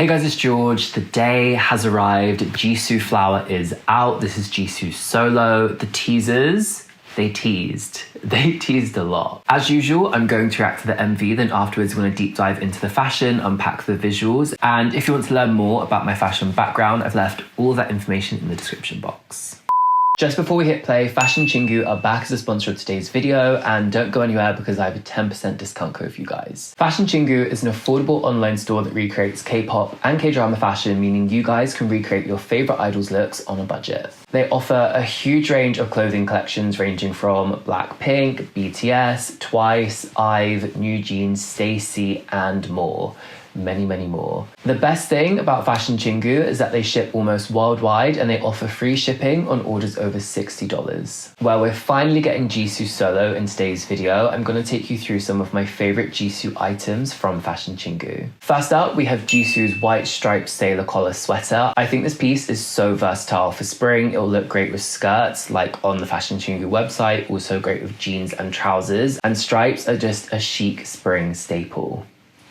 Hey guys, it's George. The day has arrived. Jisoo Flower is out. This is Jisoo's solo. The teasers, they teased a lot. As usual, I'm going to react to the MV, then afterwards we're going to deep dive into the fashion, unpack the visuals, and if you want to learn more about my fashion background, I've left all of that information in the description box. Just before we hit play, Fashion Chingu are back as a sponsor of today's video, and don't go anywhere because I have a 10% discount code for you guys. Fashion Chingu is an affordable online store that recreates K-pop and K-drama fashion, meaning you guys can recreate your favorite idols' looks on a budget. They offer a huge range of clothing collections ranging from Blackpink, BTS, Twice, IVE, New Jeans, Stacey, and more. Many more. The best thing about Fashion Chingu is that they ship almost worldwide and they offer free shipping on orders over $60. Well, we're finally getting Jisoo solo in today's video. I'm going to take you through some of my favorite Jisoo items from Fashion Chingu. First up, we have Jisoo's white striped sailor collar sweater. I think this piece is so versatile for spring. It'll look great with skirts, like on the Fashion Chingu website, also great with jeans and trousers, and stripes are just a chic spring staple.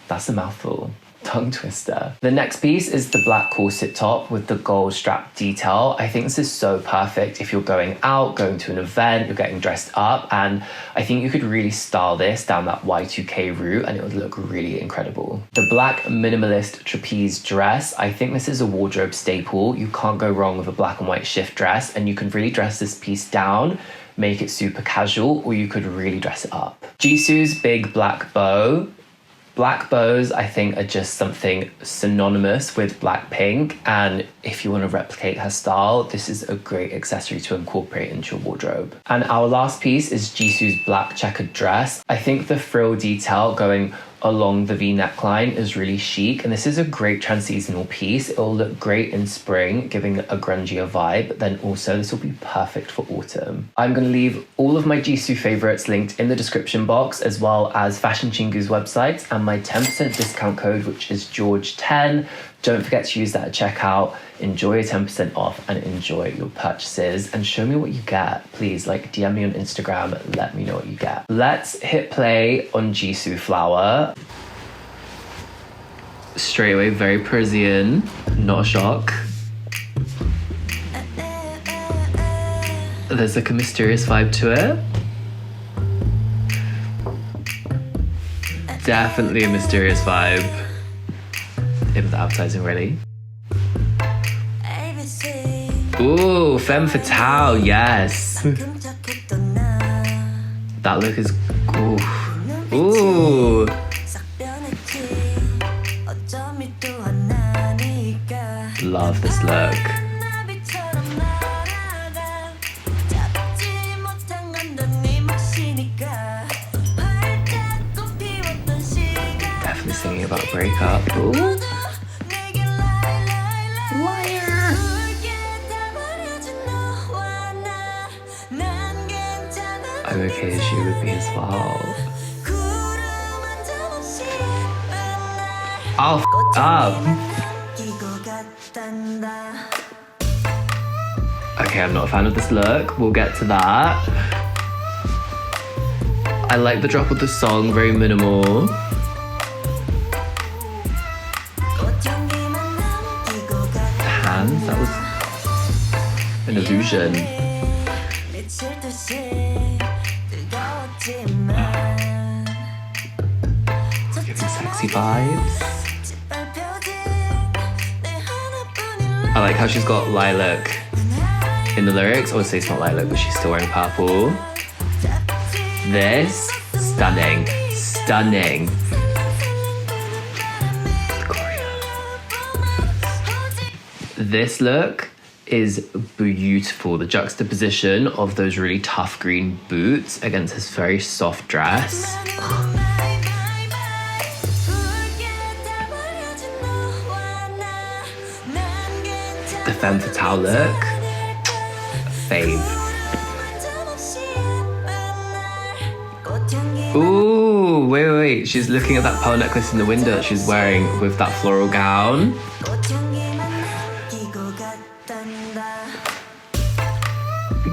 That's a mouthful. Tongue twister. The next piece is the black corset top with the gold strap detail. I think this is so perfect if you're going out, going to an event, you're getting dressed up, and I think you could really style this down that Y2K route and it would look really incredible. The black minimalist trapeze dress. I think this is a wardrobe staple. You can't go wrong with a black and white shift dress, and you can really dress this piece down, make it super casual, or you could really dress it up. Jisoo's big black bow. Black bows, I think, are just something synonymous with Blackpink, and if you want to replicate her style, this is a great accessory to incorporate into your wardrobe. And our last piece is Jisoo's black checkered dress. I think the frill detail going along the V neckline is really chic, and this is a great trans-seasonal piece. It'll look great in spring, giving a grungier vibe, but then also this will be perfect for autumn. I'm going to leave all of my Jisoo favorites linked in the description box, as well as Fashion Chingu's website and my 10% discount code, which is George10. Don't forget to use that at checkout. Enjoy your 10% off and enjoy your purchases, and show me what you get. Please, like, DM me on Instagram, let me know what you get. Let's hit play on Jisoo Flower. Straight away, very Parisian, not a shock. There's like a mysterious vibe to it. Definitely a mysterious vibe. If the advertising ready. Ooh, femme fatale, yes. That look is ooh. Ooh. Love this look. Definitely singing about a breakup. Ooh. I'm okay as you with me as well. Oh, up. Okay, I'm not a fan of this look. We'll get to that. I like the drop of the song, very minimal. The hands, that was an illusion. Giving sexy vibes. I like how she's got lilac in the lyrics. Obviously it's not lilac, but she's still wearing purple. This, stunning, stunning. This look is beautiful. The juxtaposition of those really tough green boots against this very soft dress. The femme fatale look, fave. Ooh, wait. She's looking at that pearl necklace in the window that she's wearing with that floral gown.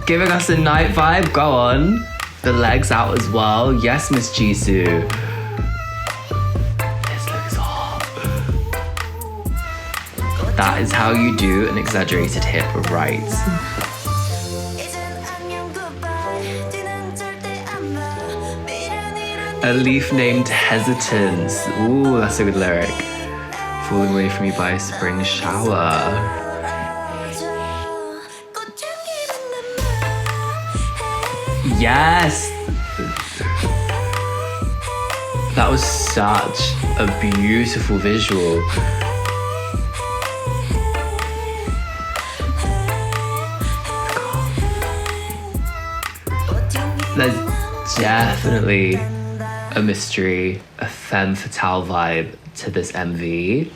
Giving us a night vibe, go on. The legs out as well. Yes, Miss Jisoo. This look is hot. That is how you do an exaggerated hip right. A leaf named Hesitance. Ooh, that's a good lyric. Falling away from me by a spring shower. Yes! That was such a beautiful visual. There's definitely a mystery, a femme fatale vibe to this MV.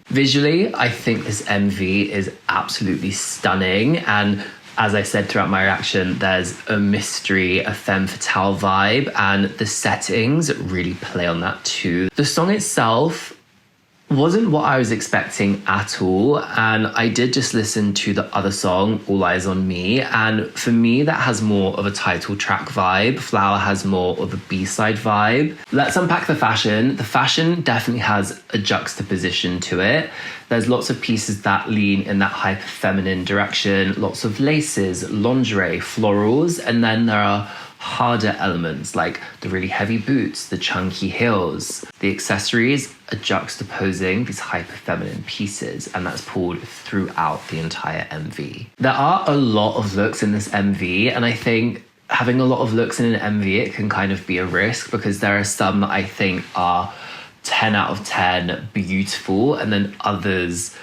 Visually, I think this MV is absolutely stunning, and as I said throughout my reaction, there's a mystery, a femme fatale vibe, and the settings really play on that too. The song itself wasn't what I was expecting at all, and I did just listen to the other song, All Eyes on Me, and for me that has more of a title track vibe. Flower has more of a B-side vibe. Let's unpack the fashion. The fashion definitely has a juxtaposition to it. There's lots of pieces that lean in that hyper feminine direction, lots of laces, lingerie, florals, and then there are harder elements like the really heavy boots, the chunky heels. The accessories are juxtaposing these hyper feminine pieces, and that's pulled throughout the entire MV. There are a lot of looks in this MV, and I think having a lot of looks in an MV, it can kind of be a risk because there are some that I think are 10 out of 10 beautiful, and then others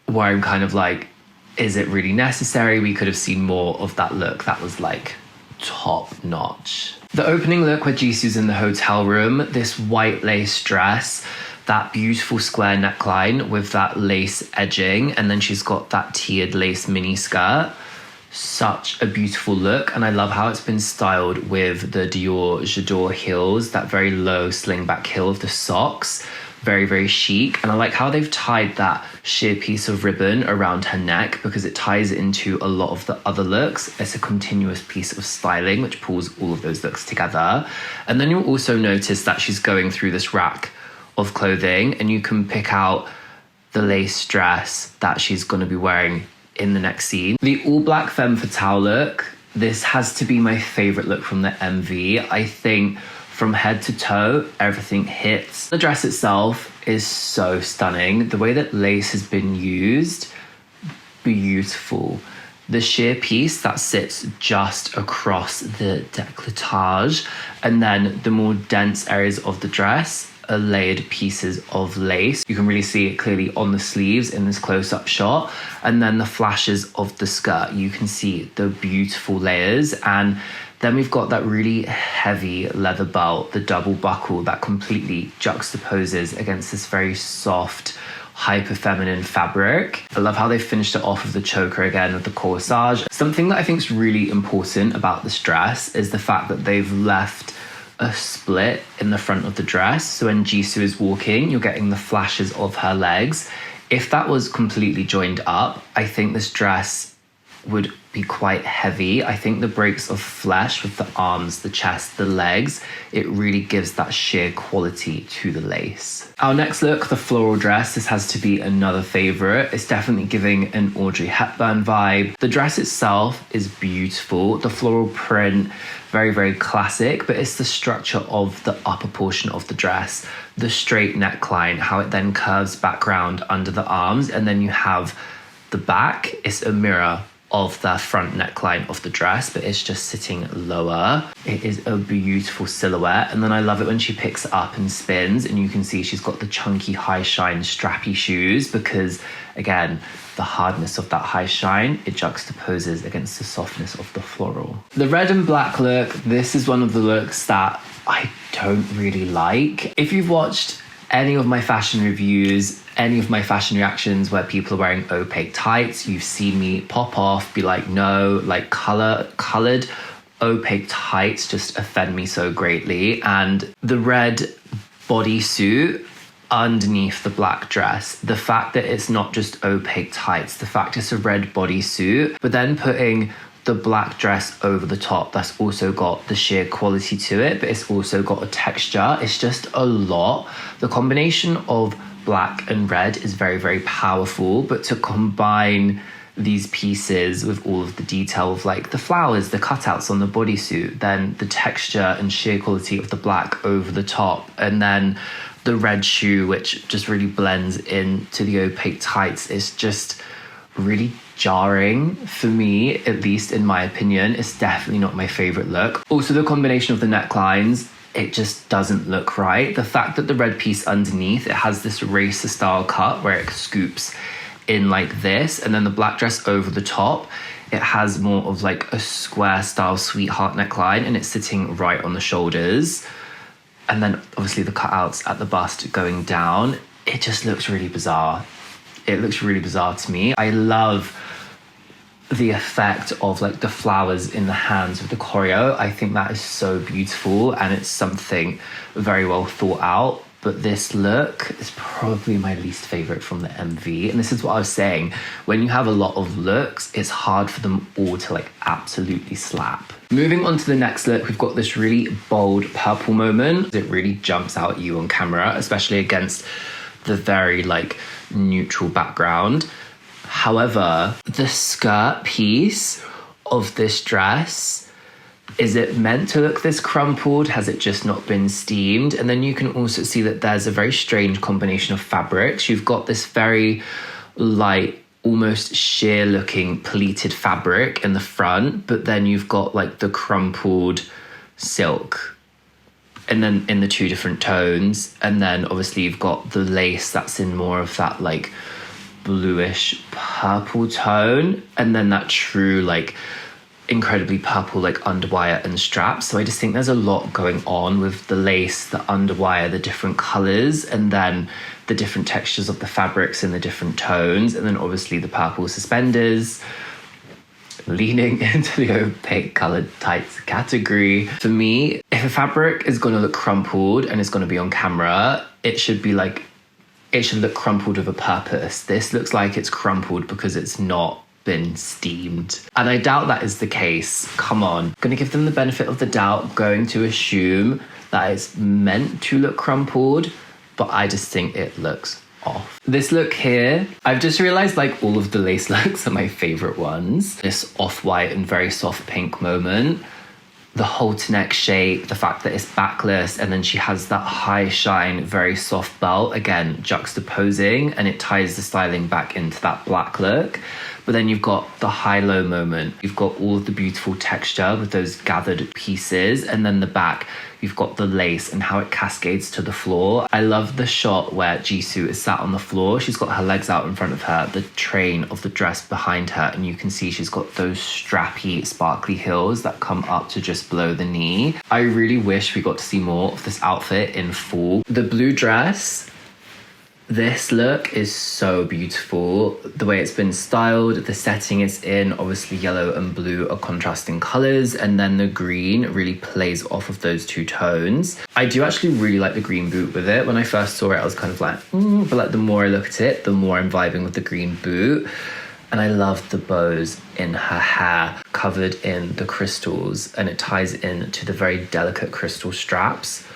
where I'm kind of like, is it really necessary? We could have seen more of that look that was like top notch. The opening look where Jisoo's in the hotel room, this white lace dress, that beautiful square neckline with that lace edging, and then she's got that tiered lace mini skirt. Such a beautiful look, and I love how it's been styled with the Dior J'adore heels, that very low sling back heel of the socks. Very, very chic. And I like how they've tied that sheer piece of ribbon around her neck because it ties into a lot of the other looks. It's a continuous piece of styling which pulls all of those looks together. And then you'll also notice that she's going through this rack of clothing, and you can pick out the lace dress that she's going to be wearing in the next scene. The all black femme fatale look, this has to be my favorite look from the MV. I think from head to toe, everything hits. The dress itself is so stunning. The way that lace has been used, beautiful. The sheer piece that sits just across the décolletage, and then the more dense areas of the dress are layered pieces of lace. You can really see it clearly on the sleeves in this close-up shot, and then the flashes of the skirt. You can see the beautiful layers, and then we've got that really heavy leather belt, the double buckle that completely juxtaposes against this very soft, hyper feminine fabric. I love how they finished it off with the choker again with the corsage. Something that I think is really important about this dress is the fact that they've left a split in the front of the dress. So when Jisoo is walking, you're getting the flashes of her legs. If that was completely joined up, I think this dress would be quite heavy. I think the breaks of flesh with the arms, the chest, the legs, it really gives that sheer quality to the lace. Our next look, the floral dress, this has to be another favorite. It's definitely giving an Audrey Hepburn vibe. The dress itself is beautiful. The floral print, very, very classic, but it's the structure of the upper portion of the dress, the straight neckline, how it then curves back round under the arms, and then you have the back. It's a mirror of the front neckline of the dress, but it's just sitting lower. It is a beautiful silhouette. And then I love it when she picks it up and spins, and you can see she's got the chunky high shine strappy shoes because, again, the hardness of that high shine, it juxtaposes against the softness of the floral. The red and black look, this is one of the looks that I don't really like. If you've watched any of my fashion reviews, any of my fashion reactions where people are wearing opaque tights, you've seen me pop off, be like, no, like colored opaque tights just offend me so greatly. And the red bodysuit underneath the black dress, the fact that it's not just opaque tights, the fact it's a red bodysuit, but then putting the black dress over the top that's also got the sheer quality to it, but it's also got a texture. It's just a lot. The combination of black and red is very, very powerful, but to combine these pieces with all of the detail of like the flowers, the cutouts on the bodysuit, then the texture and sheer quality of the black over the top, and then the red shoe, which just really blends into the opaque tights, is just really jarring for me, at least in my opinion. It's definitely not my favorite look. Also, the combination of the necklines, it just doesn't look right. The fact that the red piece underneath, it has this racer style cut where it scoops in like this, and then the black dress over the top, it has more of like a square style sweetheart neckline, and it's sitting right on the shoulders, and then obviously the cutouts at the bust going down. It just looks really bizarre. It looks really bizarre to me. I love the effect of like the flowers in the hands of the choreo. I think that is so beautiful, and it's something very well thought out. But this look is probably my least favorite from the MV. And this is what I was saying. When you have a lot of looks, it's hard for them all to like absolutely slap. Moving on to the next look, we've got this really bold purple moment. It really jumps out at you on camera, especially against the very like neutral background. However, the skirt piece of this dress, is it meant to look this crumpled? Has it just not been steamed? And then you can also see that there's a very strange combination of fabrics. You've got this very light, almost sheer looking pleated fabric in the front, but then you've got like the crumpled silk, and then in the two different tones. And then obviously you've got the lace that's in more of that like bluish purple tone, and then that true like incredibly purple like underwire and straps. So I just think there's a lot going on with the lace, the underwire, the different colors, and then the different textures of the fabrics in the different tones, and then obviously the purple suspenders leaning into the opaque colored tights category. For me, if a fabric is going to look crumpled and it's going to be on camera, it should look crumpled with a purpose. This looks like it's crumpled because it's not been steamed, and I doubt that is the case. Come on, I'm gonna give them the benefit of the doubt, going to assume that it's meant to look crumpled, but I just think it looks off. This look here, I've just realized like all of the lace looks are my favorite ones. This off-white and very soft pink moment, the halter neck shape, the fact that it's backless, and then she has that high shine, very soft belt, again, juxtaposing, and it ties the styling back into that black look. But then you've got the high-low moment. You've got all of the beautiful texture with those gathered pieces, and then the back, you've got the lace and how it cascades to the floor. I love the shot where Jisoo is sat on the floor. She's got her legs out in front of her, the train of the dress behind her, and you can see she's got those strappy, sparkly heels that come up to just below the knee. I really wish we got to see more of this outfit in full. The blue dress, this look is so beautiful. The way it's been styled, the setting it's in, obviously yellow and blue are contrasting colors, and then the green really plays off of those two tones. I do actually really like the green boot with it. When I first saw it, I was kind of like, but like the more I look at it, the more I'm vibing with the green boot. And I love the bows in her hair covered in the crystals, and it ties in to the very delicate crystal straps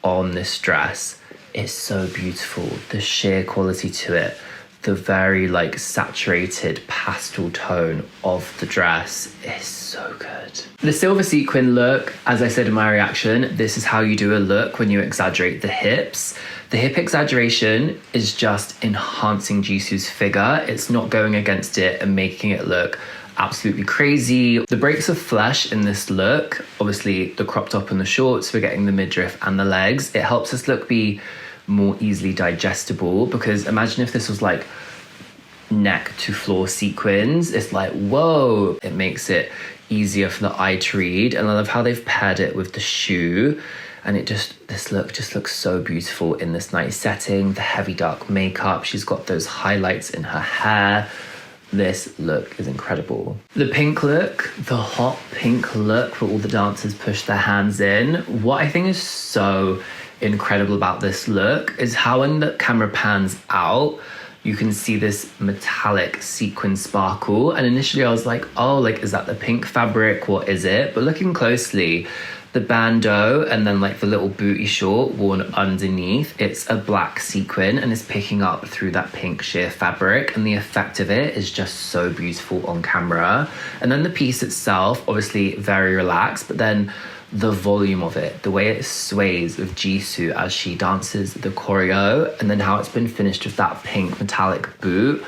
on this dress. It's so beautiful. The sheer quality to it, the very like saturated pastel tone of the dress is so good. The silver sequin look, as I said in my reaction, this is how you do a look when you exaggerate the hips. The hip exaggeration is just enhancing Jisoo's figure. It's not going against it and making it look absolutely crazy. The breaks of flesh in this look, obviously the crop top and the shorts, we're getting the midriff and the legs. It helps this look be more easily digestible, because imagine if this was like neck to floor sequins. It's like, whoa, it makes it easier for the eye to read. And I love how they've paired it with the shoe, and this look just looks so beautiful in this night setting. The heavy dark makeup, she's got those highlights in her hair. This look is incredible. The pink look, the hot pink look where all the dancers push their hands in. What I think is so incredible about this look is how when the camera pans out, you can see this metallic sequin sparkle. And initially I was like, oh, like, is that the pink fabric? What is it? But looking closely, the bandeau and then like the little booty short worn underneath, it's a black sequin and it's picking up through that pink sheer fabric, and the effect of it is just so beautiful on camera. And then the piece itself, obviously very relaxed, but then the volume of it, the way it sways with Jisoo as she dances the choreo, and then how it's been finished with that pink metallic boot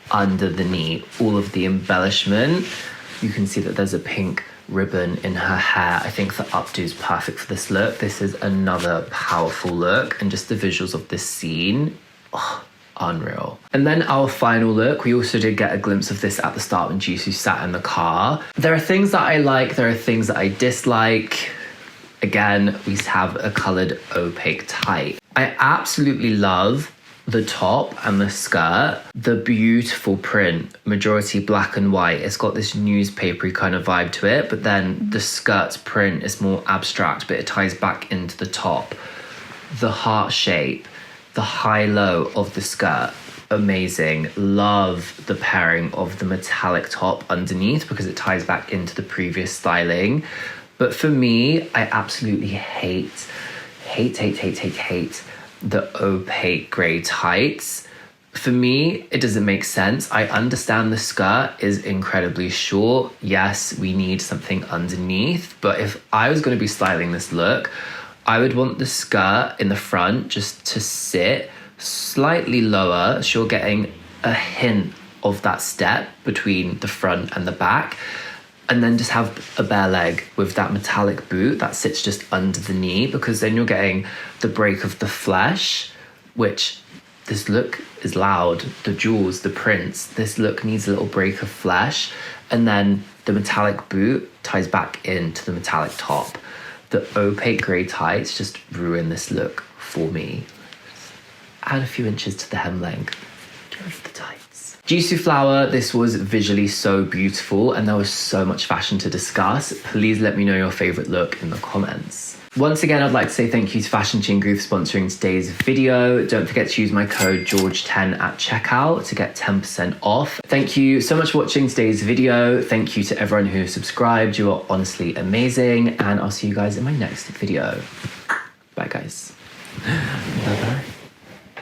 under the knee, all of the embellishment. You can see that there's a pink ribbon in her hair. I think the updo is perfect for this look. This is another powerful look, and just the visuals of this scene, oh, unreal. And then our final look, we also did get a glimpse of this at the start when Jisoo sat in the car. There are things that I like, there are things that I dislike. Again, we have a coloured opaque tight. I absolutely love the top and the skirt, the beautiful print, majority black and white. It's got this newspapery kind of vibe to it, but then the skirt's print is more abstract, but it ties back into the top. The heart shape, the high-low of the skirt, amazing. Love the pairing of the metallic top underneath because it ties back into the previous styling. But for me, I absolutely hate the opaque grey tights. For me, it doesn't make sense. I understand the skirt is incredibly short. Yes, we need something underneath. But if I was going to be styling this look, I would want the skirt in the front just to sit slightly lower, so you're getting a hint of that step between the front and the back. And then just have a bare leg with that metallic boot that sits just under the knee, because then you're getting the break of the flesh, which this look is loud. The jewels, the prints, this look needs a little break of flesh. And then the metallic boot ties back into the metallic top. The opaque grey tights just ruin this look for me. Add a few inches to the hem length. Get rid of the tights. Jisoo Flower, this was visually so beautiful and there was so much fashion to discuss. Please let me know your favourite look in the comments. Once again, I'd like to say thank you to Fashion Chingu for sponsoring today's video. Don't forget to use my code George10 at checkout to get 10% off. Thank you so much for watching today's video. Thank you to everyone who subscribed. You are honestly amazing, and I'll see you guys in my next video. Bye guys.